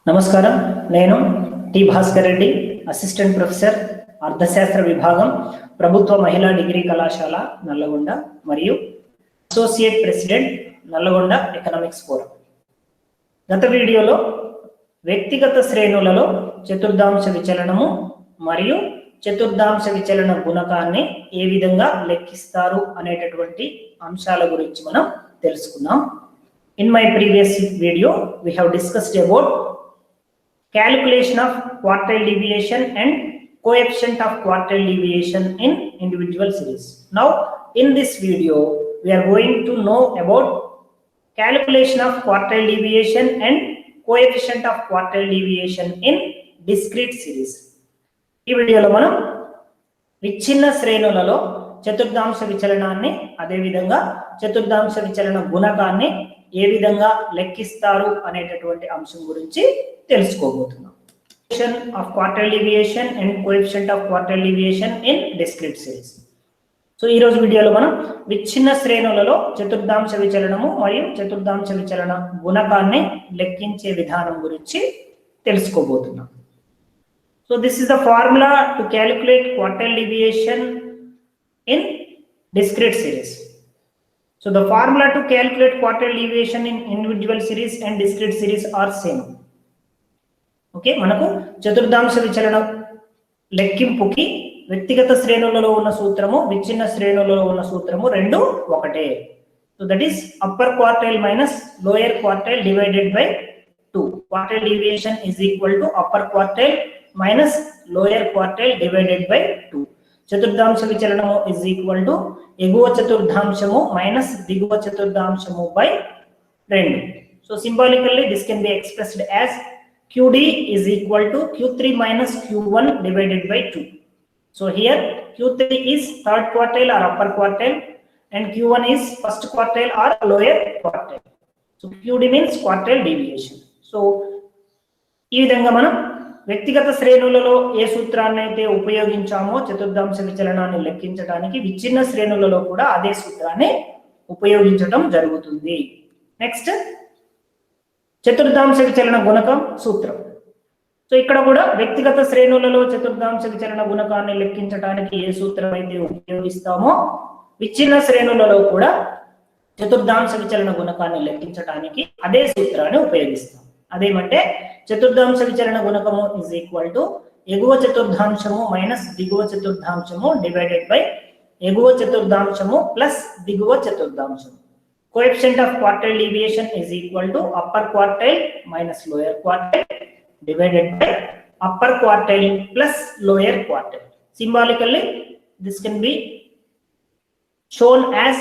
నమస్కారం, నేను T Bhaskar Reddy, assistant professor అర్థశాస్త్ర విభాగం, ప్రభుత్వ మహిళా డిగ్రీ కళాశాల నల్లగొండ మరియు associate president Nalgonda economics forum. గత వీడియోలో వ్యక్తిగత శ్రేణులలో చతుర్థాంశ విచలనము మరియు చతుర్థాంశ విచలన గుణకాన్ని ఏ విధంగా లెక్కిస్తారు అనేటటువంటి అంశాల గురించి మనం తెలుసుకున్నాం. In my previous video, we have discussed about calculation of quartile deviation and coefficient of quartile deviation in individual series. Now, in this video, we are going to know about calculation of quartile deviation and coefficient of quartile deviation in discrete series. ఈ వీడియోలో మనం విచ్ఛిన్న శ్రేణులలో చతుర్థాంశ విచలనాన్ని, అదేవిధంగా చతుర్థాంశ విచలన గుణకాన్ని ఏ విధంగా లెక్కిస్తారు అనేటటువంటి అంశం గురించి తెలుసుకోబోతున్నాం. Of quartile deviation and coefficient of quartile deviation in discrete series. So ఈ రోజు వీడియోలో మనం విచ్ఛిన్న శ్రేణులలో చతుర్థాంశ విచలనము మరియు చతుర్థాంశ విచలన గుణకాన్ని లెక్కించే విధానం గురించి తెలుసుకోబోతున్నాం. So this is the formula to calculate quartile deviation in discrete series. So the formula to calculate quartile deviation in individual series and discrete series are same. Okay, మనకు చతుర్థాంశ విచలన లెక్కింపుకి వ్యక్తిగత శ్రేణులలో ఉన్న సూత్రము, విచ్ఛిన్న శ్రేణులలో ఉన్న సూత్రము రెండు ఒకటే. So that is upper quartile minus lower quartile divided by 2. Quartile deviation is equal to upper quartile minus lower quartile divided by 2. చతుర్థాంశ విచలనము is equal to ఎగువ చతుర్థాంశము మైనస్ దిగువ చతుర్థాంశము by 2. So symbolically this can be expressed as QD is equal to Q3 minus Q1 divided by 2. So here Q3 is third quartile or upper quartile and Q1 is first quartile or lower quartile. So QD means quartile deviation. So ఈ విధంగా మనం వ్యక్తిగత శ్రేణులలో ఏ సూత్రాన్ని అయితే ఉపయోగించామో చతుర్థాంశ విచలనాన్ని లెక్కించడానికి, విచ్ఛిన్న శ్రేణులలో కూడా అదే సూత్రాన్ని ఉపయోగించడం జరుగుతుంది. నెక్స్ట్ చతుర్థాంశ విచలన గుణకం సూత్రం. సో ఇక్కడ కూడా వ్యక్తిగత శ్రేణులలో చతుర్థాంశ విచలన గుణకాన్ని లెక్కించడానికి ఏ సూత్రం అయితే ఉపయోగిస్తామో విచ్ఛిన్న శ్రేణులలో కూడా చతుర్థాంశ విచలన గుణకాన్ని లెక్కించడానికి అదే సూత్రాన్ని ఉపయోగిస్తాం. అదేమంటే చతుర్థాంశ విచలన గుణకము is equal to ఎగువ చతుర్థాంశము మైనస్ దిగువ చతుర్థాంశము డివైడెడ్ బై ఎగువ చతుర్థాంశము ప్లస్ దిగువ చతుర్థాంశము. Coefficient of quartile deviation is equal to upper quartile minus lower quartile divided by upper quartile plus lower quartile. Symbolically, this can be shown as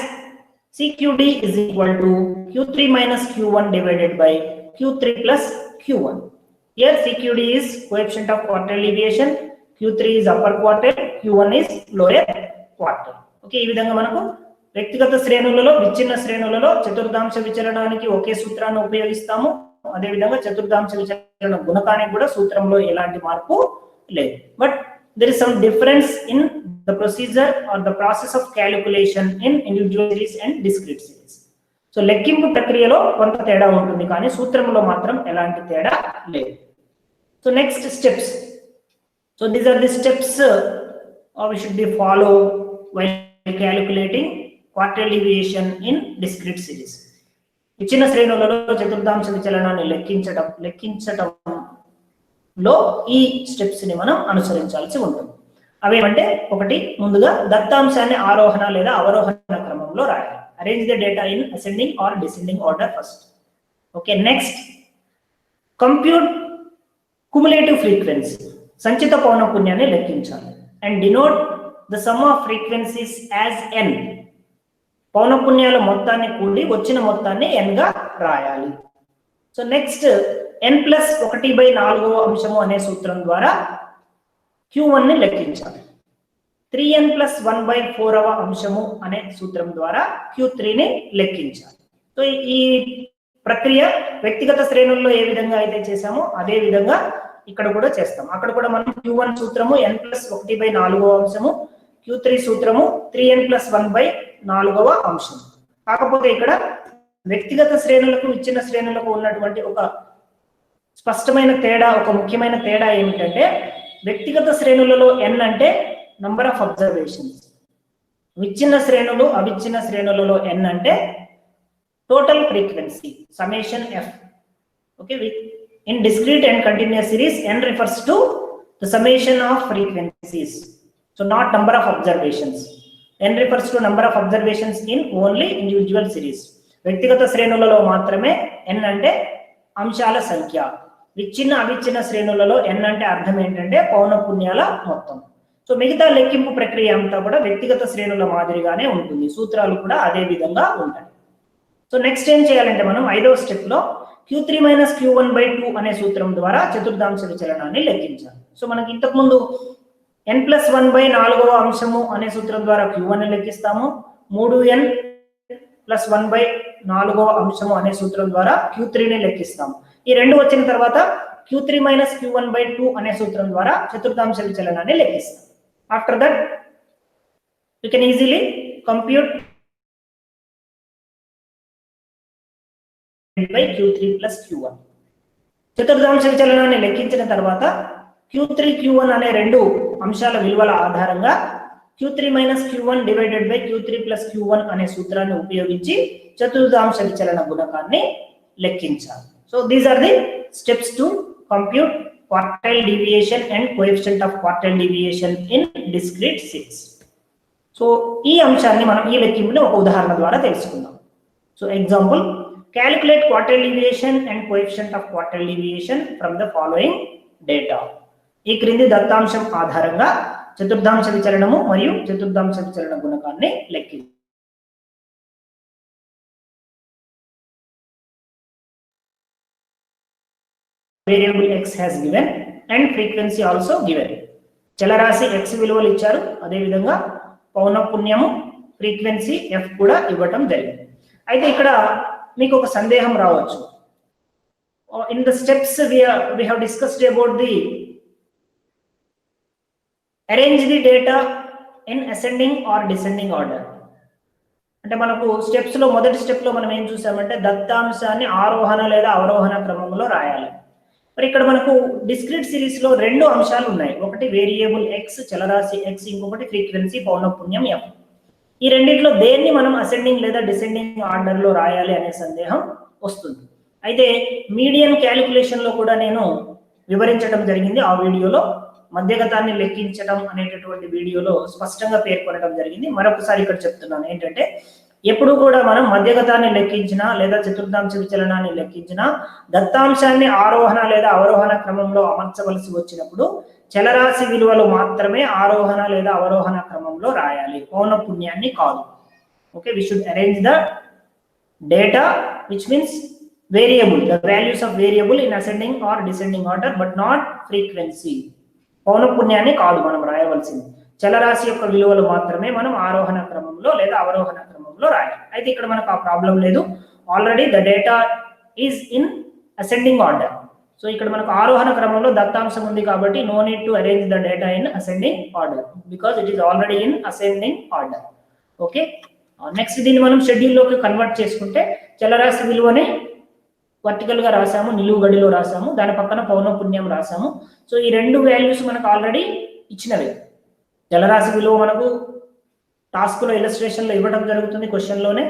CQD is equal to Q3 minus Q1 divided by Q3 plus Q1. Here CQD is coefficient of quartile deviation, Q3 is upper quartile, Q1 is lower quartile. Okay, ఈ విధంగా మనకు వ్యక్తిగత శ్రేణులలో, విచ్ఛిన్న శ్రేణులలో చతుర్థాంశ విచలనానికి ఒకే సూత్రాన్ని ఉపయోగిస్తాము. అదే విధంగా చతుర్థాంశ విచలన గుణకానికి కూడా సూత్రంలో ఎలాంటి మార్పు లేదు. But there is some difference in the procedure or the process of calculation in individual series and discrete series. So లెక్కింపు ప్రక్రియలో కొంత తేడా ఉంటుంది, కానీ సూత్రంలో మాత్రం ఎలాంటి తేడా లేదు. So next steps. So these are the steps we should be follow while calculating quartile deviation in discrete series. విచ్ఛిన్న శ్రేణులలో చతుర్థాంశ విచలనాన్ని లెక్కించటంలో ఈ స్టెప్స్ ని మనం అనుసరించాల్సి ఉంటుంది. అవేమంటే, ఒకటి, ముందుగా దత్తాంశాన్ని ఆరోహణ లేదా అవరోహణ క్రమంలో రాయాలి. Arrange the data in ascending or descending order first. Okay, next, compute cumulative frequency. సంచిత పౌనఃపున్యాన్ని లెక్కించాలి. And denote the sum of frequencies as n. పౌనఃపున్యాల మొత్తాన్ని కూడి వచ్చిన మొత్తాన్ని n గా రాయాలి. సో నెక్స్ట్, n ప్లస్ 1/4వ అంశము అనే సూత్రం ద్వారా Q1 ని లెక్కించాలి. 3n ప్లస్ 1/4వ అంశము అనే సూత్రం ద్వారా Q3 ని లెక్కించాలి. సో ఈ ప్రక్రియ వ్యక్తిగత శ్రేణుల్లో ఏ విధంగా అయితే చేసామో అదే విధంగా ఇక్కడ కూడా చేస్తాం. అక్కడ కూడా మనం Q1 సూత్రము n ప్లస్ 1/4వ అంశము, Q3 సూత్రము 3n ప్లస్ 1/4వ అంశం. కాకపోతే ఇక్కడ వ్యక్తిగత శ్రేణులకు, విచ్ఛిన్న శ్రేణులకు ఉన్నటువంటి ఒక స్పష్టమైన తేడా, ఒక ముఖ్యమైన తేడా ఏమిటంటే వ్యక్తిగత శ్రేణులలో n అంటే నంబర్ ఆఫ్ అబ్జర్వేషన్స్, విచ్ఛిన్న శ్రేణులు అవిచ్ఛిన్న శ్రేణులలో n అంటే total frequency summation f. Okay, in discrete and continuous series n refers to the summation of frequencies, so not number of observations. n refers to number of observations in only individual series. వ్యక్తిగత శ్రేణులలో మాత్రమే n అంటే అంశాల సంఖ్య, విచ్ఛిన్న అవిచ్ఛిన్న శ్రేణులలో n అంటే అర్థం ఏంటంటే పౌనఃపున్యాల మొత్తం. So మిగతా లెక్కింపు ప్రక్రియ అంతా కూడా వ్యక్తిగత శ్రేణుల మాదిరిగానే ఉంటుంది, సూత్రాలు కూడా అదే విధంగా ఉంటాయి. సో నెక్స్ట్ ఏం చేయాలంటే మనం 5వ స్టెప్ లో Q3 మైనస్ Q1/2 అనే సూత్రం ద్వారా చతుర్థాంశ విచలనాన్ని లెక్కించాలి. సో మనకి ఇంతకు ముందు n+1/4వ అంశము అనే సూత్రం ద్వారా Q1 ని లెక్కిస్తాము, 3n+1/4వ అంశము అనే సూత్రం ద్వారా Q3 ని లెక్కిస్తాము. ఈ రెండు వచ్చిన తర్వాత Q3 మైనస్ Q1/2 అనే సూత్రం ద్వారా చతుర్థాంశ విచలనాన్ని లెక్కిస్తాం. After that you can easily compute by Q3 plus Q1. చతుర్థాంశ విచలనాన్ని లెక్కించిన తర్వాత Q3 Q1 అనే రెండు అంశాల విలువల ఆధారంగా Q3 minus Q1 divided by Q3 plus Q1 అనే సూత్రాన్ని ఉపయోగించి చతుర్థాంశ విచలన గుణకాన్ని లెక్కించాలి. So these are the steps to compute quartile deviation and coefficient of quartile deviation in discrete series. So ఈ అంశాన్ని మనం ఈ లెక్కింపుని ఒక ఉదాహరణ ద్వారా తెలుసుకుందాం. So example, calculate quartile deviation and coefficient of quartile deviation from the following data. ఈ క్రింది దత్తాంశం ఆధారంగా చతుర్థాంశ విచలనము మరియు చతుర్థాంశ విచలన గుణకాన్ని లెక్కించాలి. Variable x has given and frequency also given. చలరాశి x విలువలు ఇచ్చారు, అదే విధంగా పౌనఃపున్యము ఫ్రీక్వెన్సీ f కూడా ఇవ్వటం జరిగింది. అయితే ఇక్కడ మీకు ఒక సందేహం రావచ్చు. In the steps we have discussed about the arrange the data in ascending or descending order. అంటే మనకు స్టెప్స్ లో మొదటి స్టెప్ లో మనం ఏం చూసామంటే దత్తాంశాన్ని ఆరోహణ లేదా అవరోహణ క్రమంలో రాయాలి. మరి ఇక్కడ మనకు డిస్క్రీట్ సిరీస్ లో రెండు అంశాలు ఉన్నాయి, ఒకటి వేరియబుల్ x చలరాశి x, ఇంకొకటి ఫ్రీక్వెన్సీ పౌనఃపున్యం f. ఈ రెండిట్లో దేన్ని మనం అసెండింగ్ లేదా డిసెండింగ్ ఆర్డర్ లో రాయాలి అనే సందేహం వస్తుంది. అయితే మీడియన్ క్యాలిక్యులేషన్ లో కూడా నేను వివరించడం జరిగింది, ఆ వీడియోలో మధ్యగతాన్ని లెక్కించడం అనేటటువంటి వీడియోలో స్పష్టంగా పేర్కొనడం జరిగింది. మరొకసారి ఇక్కడ చెప్తున్నాను ఏంటంటే, ఎప్పుడు కూడా మనం మధ్యగతాన్ని లెక్కించినా లేదా చతుర్థాంశ విచలనాన్ని లెక్కించినా దత్తాంశాన్ని ఆరోహణ లేదా అవరోహణ క్రమంలో అమర్చవలసి వచ్చినప్పుడు చలరాశి విలువలు మాత్రమే ఆరోహణ లేదా అవరోహణ క్రమంలో రాయాలి, పౌనఃపున్యాన్ని కాదు. Okay, we should arrange the data which means variable, the values of variable in ascending or descending order, but not frequency. పౌనఃపున్యాన్ని కాదు మనం రాయవలసింది, చలరాశి యొక్క విలువలు మాత్రమే మనం ఆరోహణ క్రమంలో లేదా అవరోహణ క్రమంలో రాయాలి. అయితే ఇక్కడ మనకు ఆ ప్రాబ్లం లేదు, already the data is in ascending order. So ఇక్కడ మనకు ఆరోహణ క్రమంలో దత్తాంశం ఉంది కాబట్టి no need to arrange the data in ascending order because it is already in ascending order. Okay, next దీన్ని మనం షెడ్యూల్లోకి కన్వర్ట్ చేసుకుంటే చలరాశి విలువని వర్టికల్ గా రాసాము, నిలువు గడిలో రాసాము, దాని పక్కన పౌనఃపున్యం రాసాము. సో ఈ రెండు వాల్యూస్ మనకు ఆల్రెడీ ఇచ్చినవి. చలరాశి విలువ మనకు టాస్క్ లో ఇలస్ట్రేషన్ లో ఇవ్వడం జరుగుతుంది, క్వశ్చన్ లోనే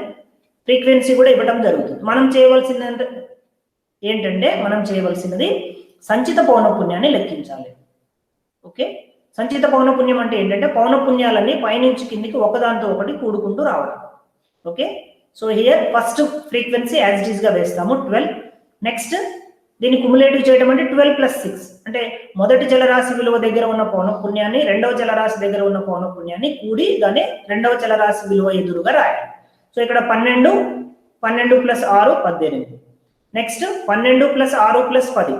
ఫ్రీక్వెన్సీ కూడా ఇవ్వడం జరుగుతుంది. మనం చేయవలసింది ఏంటంటే సంచిత పౌనఃపున్యాన్ని లెక్కించాలి. ఓకే, సంచిత పౌనఃపున్యం అంటే ఏంటంటే పౌనఃపున్యాలన్నీ పైనుంచి కిందికి ఒకదాంతో ఒకటి కూడుకుంటూ రావడం. Okay, so here first frequency as it is గా వేస్తాము 12. నెక్స్ట్ దీన్ని కుములేటివ్ చేయడం అంటే 12+6 అంటే మొదటి చలరాశి విలువ దగ్గర ఉన్న పౌనఃపున్యాన్ని రెండవ చలరాశి దగ్గర ఉన్న పౌనఃపున్యాన్ని కూడి దాన్ని రెండవ చలరాశి విలువ ఎదురుగా రాయాలి. సో ఇక్కడ 12 + 6 18. నెక్స్ట్ 12 + 6 + 10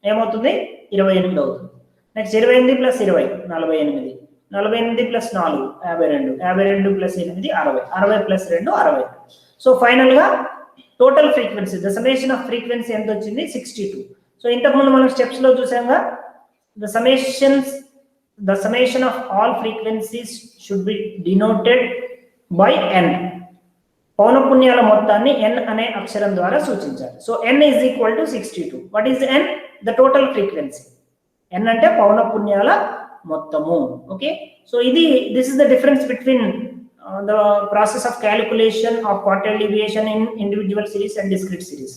ఏమవుతుంది 28 అవుతుంది. నెక్స్ట్ 28 + 20 48, 48 + 4 52, 52 + 8 60, 60 + 2 60. సో ఫైనల్ గా total frequency the summation of frequency ఎంత వచ్చింది 62. సో ఇంతకుముందు మనం స్టెప్స్ లో చూసాంగా the summation of all frequencies should be denoted by n. పౌనఃపున్యాల మొత్తాన్ని n అనే అక్షరం ద్వారా సూచించాలి. So n = 62. What is n? The total frequency. n అంటే పౌనఃపున్యాల మొత్తము. Okay, so this is the difference between the process of calculation of quartile deviation in individual series and discrete series.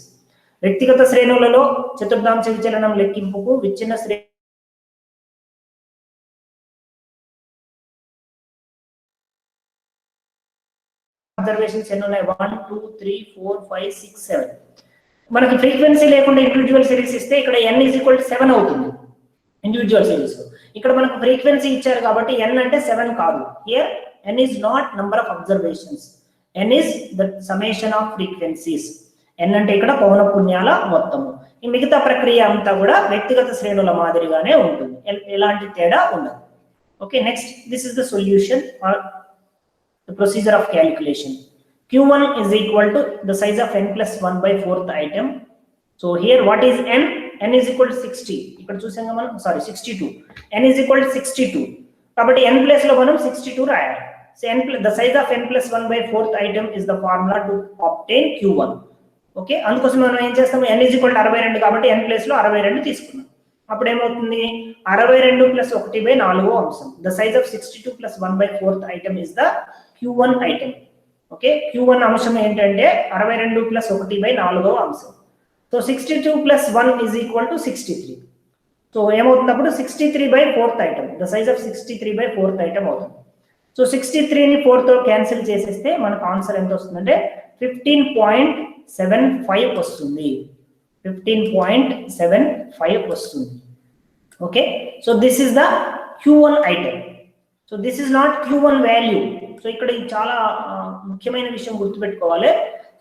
వ్యక్తిగత శ్రేణులలో చతుర్థాంశ విచలనం లెక్కింపుకు విచ్ఛిన్న శ్రేణి అబ్జర్వేషన్స్ ఎన్ని ఉన్నాయి? 1 2 3 4 5 6 7. మనకి ఫ్రీక్వెన్సీ లేకుండా ఇండివిజువల్ సిరీస్ ఇస్తే ఇక్కడ n ఈజ్ ఈక్వల్ టు 7 అవుతుంది ఇండివిజువల్ సిరీస్. ఇక్కడ మనకు ఫ్రీక్వెన్సీ ఇచ్చారు కాబట్టి n అంటే 7 కాదు. Here n is not number of observations, n is the summation of frequencies. n అంటే ఇక్కడ పౌనఃపున్యాల మొత్తము. ఈ మిగతా ప్రక్రియ అంతా కూడా వ్యక్తిగత శ్రేణుల మాదిరిగానే ఉంటుంది, ఎలాంటి తేడా ఉండదు. Okay, next this is the solution or the procedure of calculation. Q1 is equal to the size of n plus 1 by 4th item. So here what is n? n is equal to 60. ఇక్కడ చూసాంగా మనం, sorry 62. n is equal to 62. కాబట్టి n place లో మనం 62 రాయాలి. So the size of n plus 1 by 4th item is the formula to obtain Q1. Okay, అందుకోసం మనం ఏం చేస్తాము, n is equal to 62 కాబట్టి n ప్లేస్ లో 62 తీసుకున్నాం. అప్పుడు ఏమవుతుంది, 62 ప్లస్ 1 బై 4వ అంశం. The size of 62 plus 1 by 4th item is the Q1 item. Okay, Q1 అంశం ఏంటంటే 62 ప్లస్ 1 బై 4వ అంశం. So 62 plus 1 is equal to 63. So ఏమవుతుంది అప్పుడు 63 by 4th item. The size of 63 by 4th item అవుతుంది. So 63ని 4తో cancel చేసేస్తే మనకు answer ఎంత వస్తుందంటే 15.75 వస్తుంది. 15.75 వస్తుంది. Okay, so this is the Q1 item. So this is not Q1 value. So ఇక్కడ చాలా ముఖ్యమైన విషయం గుర్తుపెట్టుకోవాలి.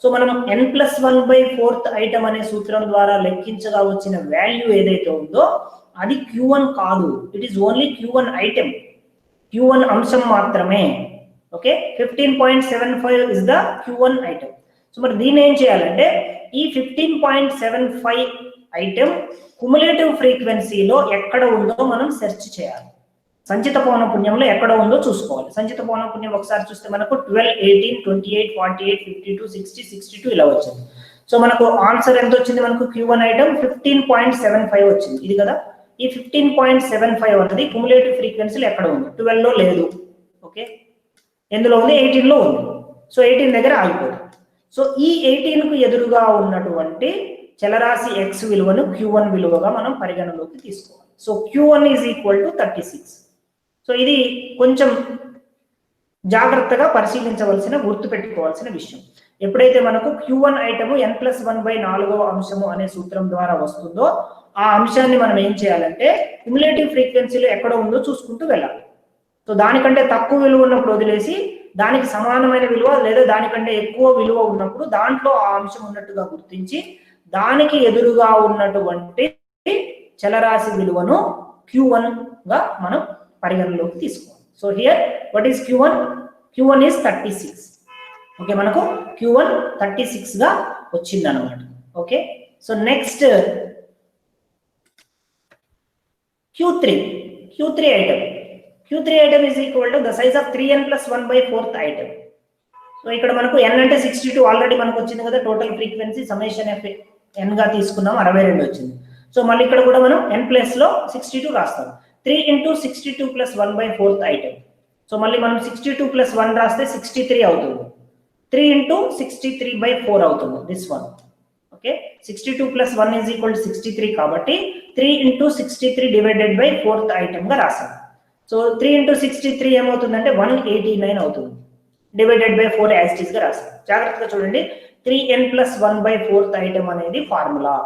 సో మనం n+1/4th ఐటమ్ అనే సూత్రం ద్వారా లెక్కించగా వచ్చిన వాల్యూ ఏదైతే ఉందో అది Q1 కాదు. It is only Q1 item, Q1 అంశం మాత్రమే. Okay, 15.75 is the Q1 item. So మరి దీన్ని ఏం చేయాలంటే ఈ 15.75 ఐటమ్ కుములేటివ్ ఫ్రీక్వెన్సీలో ఎక్కడ ఉందో మనం సెర్చ్ చేయాలి. సంచిత పౌనఃపున్యంలో ఎక్కడ ఉందో చూసుకోవాలి. సంచిత పౌనఃపున్యం ఒకసారి చూస్తే మనకు 12, 18, 28, 48, 52, 60, 62 ఇలా వచ్చింది. సో మనకు ఆన్సర్ ఎంత వచ్చింది, మనకు Q1 ఐటమ్ 15.75 వచ్చింది. ఇది కదా, ఈ 15.75 అనేది కుములేటివ్ ఫ్రీక్వెన్సీలో ఎక్కడ ఉంది? 12 లో లేదు. ఓకే, ఎందులో ఉంది? 18 లో ఉంది. సో 18 దగ్గర ఆగిపోతుంది. సో ఈ 18 కు ఎదురుగా ఉన్నటువంటి చలరాశి x విలువను Q1 విలువగా మనం పరిగణలోకి తీసుకోవాలి. So Q1 is equal to 36. So ఇది కొంచెం జాగ్రత్తగా పరిశీలించవలసిన, గుర్తుపెట్టుకోవాల్సిన విషయం. ఎప్పుడైతే మనకు Q1 ఐటమ్ n+1/4వ అంశము అనే సూత్రం ద్వారా వస్తుందో ఆ అంశాన్ని మనం ఏం చేయాలంటే క్యుములేటివ్ ఫ్రీక్వెన్సీలో ఎక్కడ ఉందో చూసుకుంటూ వెళ్ళాలి. సో దానికంటే తక్కువ విలువ ఉన్నప్పుడు వదిలేసి దానికి సమానమైన విలువ లేదా దానికంటే ఎక్కువ విలువ ఉన్నప్పుడు దాంట్లో ఆ అంశం ఉన్నట్టుగా గుర్తించి దానికి ఎదురుగా ఉన్నటువంటి చలరాశి విలువను Q1 గా మనం పరిగణలోకి తీసుకోవాలి. So here what is Q1? Q1 is 36. Okay, మనకు Q1 36 గా వచ్చింది అనమాట. Okay, so next Q3 item. Q3 item is equal to the size of 3n+1/4th item. So ఇక్కడ మనకు n అంటే 62 ఆల్రెడీ మనకు వచ్చింది కదా, total frequency summation F n గా తీసుకున్నాం, 62 వచ్చింది. సో మళ్ళీ ఇక్కడ కూడా మనం n ప్లేస్ లో 62 రాస్తాం. 3 × 62 + 1/4th ఐటమ్. సో మళ్ళీ మనం 62 + 1 రాస్తే 63 అవుతుంది. 3 × 63/4 అవుతుంది this one. Okay, 62 + 1 is equal to 63 కాబట్టి 3 × 63 డివైడెడ్ బై 4th ఐటమ్ గా రాసాం. సో 3 × 63 ఏమవుతుందంటే 189 అవుతుంది. Divided by 4 as it is గా రాసాం. జాగ్రత్తగా చూడండి, 3n+1/4th ఐటమ్ అనేది ఫార్ములా.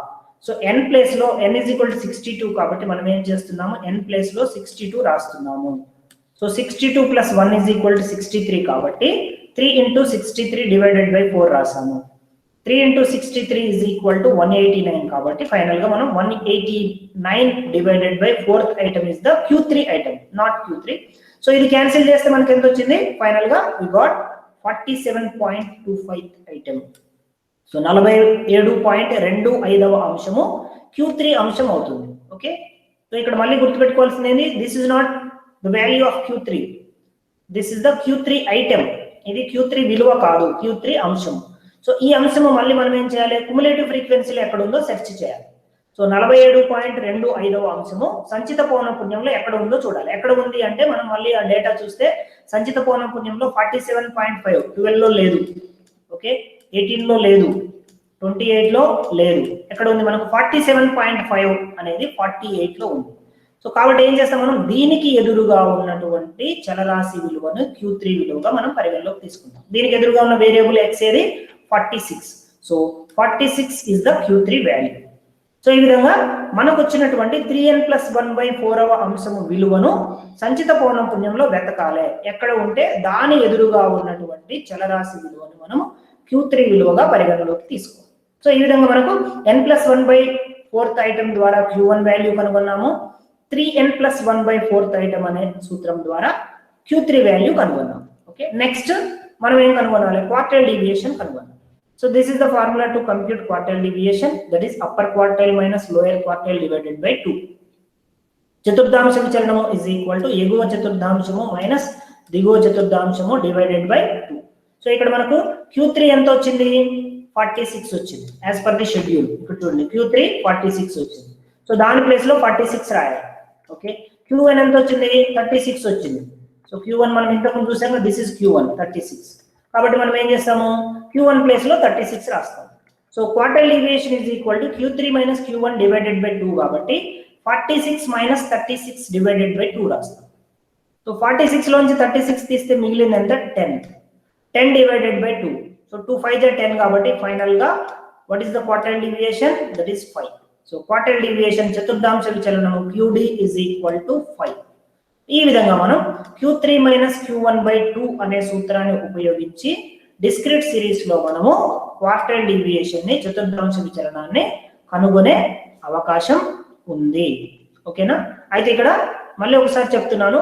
సో n ప్లేస్ లో n ఈజ్ ఈక్వల్ టు 62 కాబట్టి మనం ఏం చేస్తున్నాము, n ప్లేస్ లో 62 రాస్తున్నాము. సో 62 + 1 ఈజ్ ఈక్వల్ టు 63 కాబట్టి 3 × 63 divided by 4 రాసాము. 3 × 63 is equal to 189 కాబట్టి ఫైనల్ గా మనం 189 divided by 4th item is the Q3 item, not Q3. So ఇది క్యాన్సిల్ చేస్తే మనకి ఎంత వచ్చింది, ఫైనల్ గా వి గాట్ 47.25 ఐటమ్. సో 47.25వ అంశము Q3 అంశం అవుతుంది. ఓకే, సో ఇక్కడ మళ్ళీ గుర్తుపెట్టుకోవాల్సింది ఏంటి, this is not the value of Q3, this is the Q3 item. ఇది Q3 విలువ కాదు, Q3 అంశం. సో ఈ అంశము మళ్ళీ మనం ఏం చేయాలి, క్యుములేటివ్ ఫ్రీక్వెన్సీలో ఎక్కడ ఉందో సెర్చ్ చేయాలి. సో 47.25వ అంశము సంచిత పౌనఃపున్యంలో ఎక్కడ ఉందో చూడాలి. ఎక్కడ ఉంది అంటే మనం మళ్ళీ ఆ డేటా చూస్తే సంచిత పౌనఃపున్యంలో 47.5 12 లో లేదు, ఓకే 18 లో లేదు, 28 లో లేదు. ఎక్కడ ఉంది మనకు 47.5 అనేది 48 లో ఉంది. సో కాబట్టి ఏం చేస్తాం మనం దీనికి ఎదురుగా ఉన్నటువంటి చలరాశి విలువను Q3 విలువగా మనం పరిగణలోకి తీసుకుంటాం. దీనికి ఎదురుగా ఉన్న వేరియబుల్ x ఏది 46. So 46 is the Q3 value. So ఈ విధంగా మనకు వచ్చినటువంటి 3n+1/4వ అంశము విలువను సంచిత పౌనఃపున్యంలో వెతకాలి. ఎక్కడ ఉంటే దాని ఎదురుగా ఉన్నటువంటి చలరాశి విలువను మనం Q3 విలువగా పరిగణలోకి తీసుకోవాలి. సో ఈ విధంగా మనకు n+1/4th ఐటమ్ ద్వారా Q1 వాల్యూ కనుగొన్నాము. 3n+1/4th ఐటమ్ అనే సూత్రం ద్వారా Q3 వాల్యూ కనుగొన్నాం. ఓకే నెక్స్ట్ మనం ఏం కనుగొనాలి, క్వార్టైల్ డీవియేషన్ కనుగొనాలి. So this is the formula to compute quartile deviation, that is upper quartile minus lower quartile divided by 2. చతుర్థాంశ విచలనము is equal to ఎగువ చతుర్థాంశము మైనస్ దిగువ చతుర్థాంశము డివైడెడ్ బై 2. సో ఇక్కడ మనకు Q3 ఎంత వచ్చింది 46 వచ్చింది యాజ్ పర్ ది షెడ్యూల్. ఇక్కడ చూడండి Q3 46 వచ్చింది. సో దాని ప్లేస్ లో 46 రాయాలి. ఓకే Q1 ఎంత వచ్చింది 36 వచ్చింది. సో Q1 మనం ఇంతకు చూసాము, దిస్ ఇస్ Q1 36. కాబట్టి మనం ఏం చేస్తాము Q1 ప్లేస్ లో 36 రాస్తాం. So quartile deviation is equal to Q3 minus Q1 divided by 2 కాబట్టి 46 మైనస్ 36 డివైడెడ్ బై 2 రాస్తాం. సో 46 లోంచి 36 తీస్తే మిగిలింది ఎంత 10 డివైడెడ్ బై 2. సో 2 5 10 కాబట్టి ఫైనల్ గా what is the quartile deviation, that is 5. So quartile deviation చతుర్థాంశ విచలనము QD ఇస్ ఈక్వల్ టు 5. ఈ విధంగా మనం Q3 మైనస్ Q1 బై 2 అనే సూత్రాన్ని ఉపయోగించి డిస్క్రీట్ సిరీస్ లో మనము క్వార్టైల్ డీవియేషన్ ని చతుర్థాంశ విచలనాన్ని కనుగొనే అవకాశం ఉంది. ఓకేనా, అయితే ఇక్కడ మళ్ళీ ఒకసారి చెప్తున్నాను,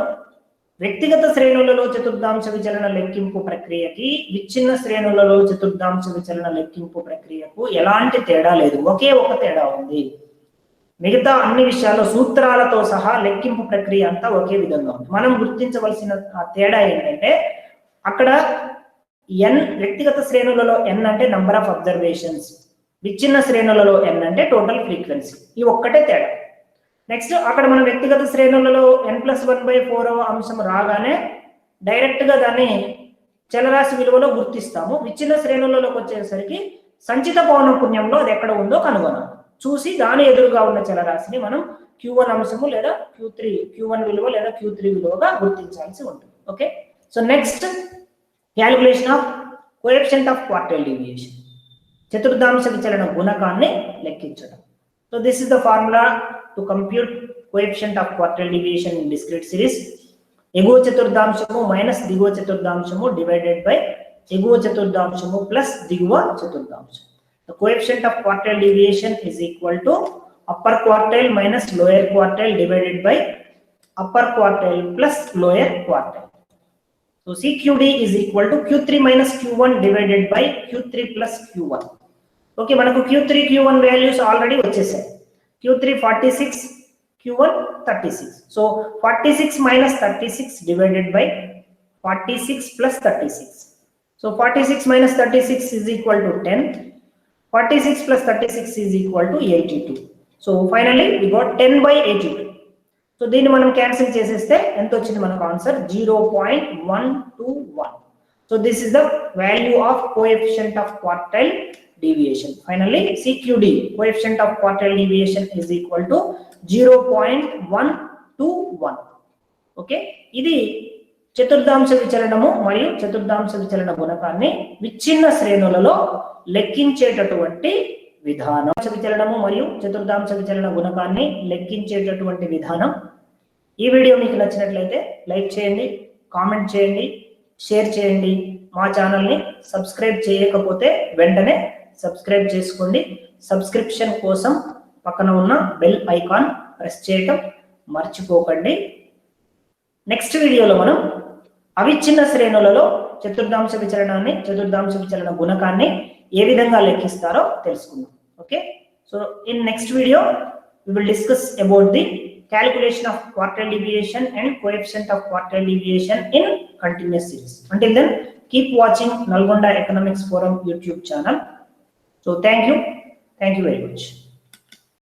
వ్యక్తిగత శ్రేణులలో చతుర్థాంశ విచలన లెక్కింపు ప్రక్రియకి విచ్ఛిన్న శ్రేణులలో చతుర్థాంశ విచలన లెక్కింపు ప్రక్రియకు ఎలాంటి తేడా లేదు, ఒకే ఒక తేడా ఉంది. మిగతా అన్ని విషయాల్లో సూత్రాలతో సహా లెక్కింపు ప్రక్రియ అంతా ఒకే విధంగా ఉంది. మనం గుర్తించవలసిన తేడా ఏంటంటే అక్కడ n వ్యక్తిగత శ్రేణులలో n అంటే నంబర్ ఆఫ్ అబ్జర్వేషన్స్, విచ్ఛిన్న శ్రేణులలో n అంటే టోటల్ ఫ్రీక్వెన్సీ. ఈ ఒక్కటే తేడా. నెక్స్ట్ అక్కడ మనం వ్యక్తిగత శ్రేణులలో n+1/4వ అంశం రాగానే డైరెక్ట్ గా దాన్ని చలరాశి విలువలో గుర్తిస్తాము. విచ్ఛిన్న శ్రేణులలోకి వచ్చేసరికి సంచిత పౌనఃపున్యంలో అది ఎక్కడ ఉందో కనుగొనాలి. చూసి దాని ఎదురుగా ఉన్న చలరాశిని మనం Q1 అంశము లేదా Q1 విలువ లేదా Q3 విలువగా గుర్తించాల్సి ఉంటుంది. Okay, so next calculation of coefficient of quartile deviation, చతుర్థాంశ విచలన గుణకాన్ని లెక్కించడం. So this is the formula to compute coefficient of quartile deviation in discrete series. ఎగువ చతుర్థాంశము మైనస్ దిగువ చతుర్థాంశము డివైడెడ్ బై ఎగువ చతుర్థాంశము ప్లస్ దిగువ చతుర్థాంశం. The coefficient of quartile deviation is equal to upper quartile minus lower quartile divided by upper quartile plus lower quartile. So CQD is equal to Q3 minus Q1 divided by Q3 plus Q1. Okay, manaku Q3 Q1 values already vachesai. Q3 46, Q1 36. So 46 minus 36 divided by 46 plus 36. So 46 minus 36 is equal to 10. 46 plus 36 is equal to 82. So finally we got 10 by 82. So దీన్ని మనం cancel చేసేస్తే ఎంత వచ్చింది మనకు answer 0.121. So this is the value of coefficient of quartile deviation. Finally CQD, coefficient of quartile deviation, is equal to 0.121. Okay, ఇది చతుర్థాంశ విచలనము మరియు చతుర్థాంశ విచలన గుణకాన్ని విచ్ఛిన్న శ్రేణులలో లెక్కించేటటువంటి విధానం. విచలనము మరియు చతుర్థాంశ విచలన గుణకాన్ని లెక్కించేటటువంటి విధానం. ఈ వీడియో మీకు నచ్చినట్లయితే లైక్ చేయండి, కామెంట్ చేయండి, షేర్ చేయండి. మా ఛానల్ని సబ్స్క్రైబ్ చేయకపోతే వెంటనే సబ్స్క్రైబ్ చేసుకోండి. సబ్స్క్రిప్షన్ కోసం పక్కన ఉన్న బెల్ ఐకాన్ ప్రెస్ చేయటం మర్చిపోకండి. నెక్స్ట్ వీడియోలో మనం అవిచ్ఛిన్న శ్రేణులలో చతుర్థాంశ విచలనాన్ని, చతుర్థాంశ విచలన గుణకాన్ని ఏ విధంగా లెక్కిస్తారో తెలుసుకుందాం. Okay, so in next video we will discuss about the calculation of quartile deviation and coefficient of quartile deviation in continuous series. Until then, keep watching Nalgonda Economics Forum YouTube channel. So thank you very much.